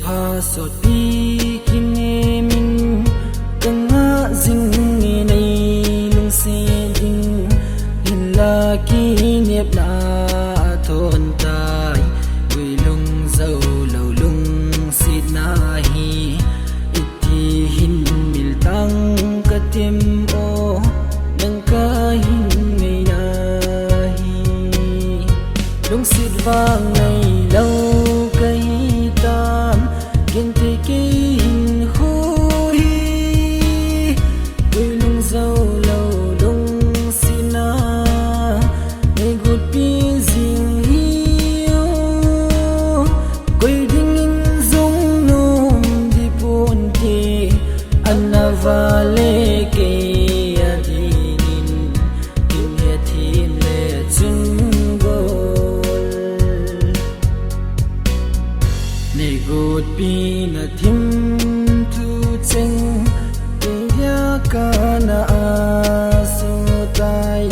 pha sot pi kine min kanga zing ni nei lung se ding hin la ki nep na thon tai wi lung zau lo lung sit na hi iti hin mil tang ka tim o nang ka hin nei na hi lung sit vang nei lo vale ke adinin kinye thim le chun gol ne gut pi na thim thu cheng te ya ka na asu tai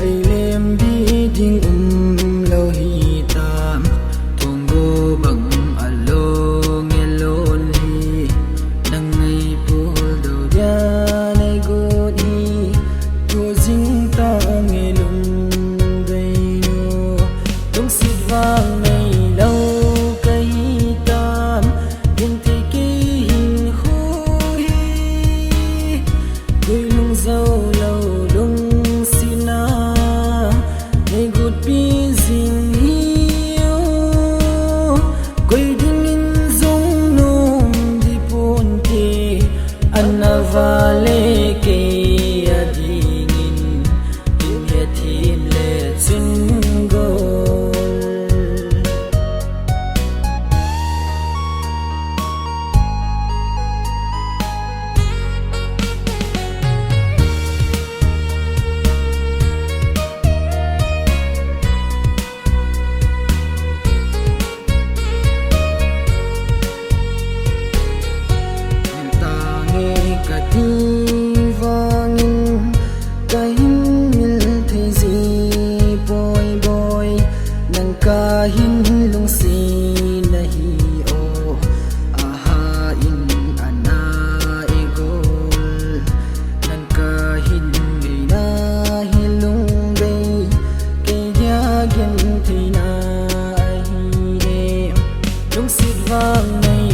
ai lem bi ding lo hi tam thong go bang along elon hi nang ngai pu vale ke adinin kinye thim le chun gol vangin kahin mil thei zi boy boy nang kahin lung si nahi o aha in ana egol nang kahin ngai na hi lung dei ke ya gen thei na hi lung sit vang nei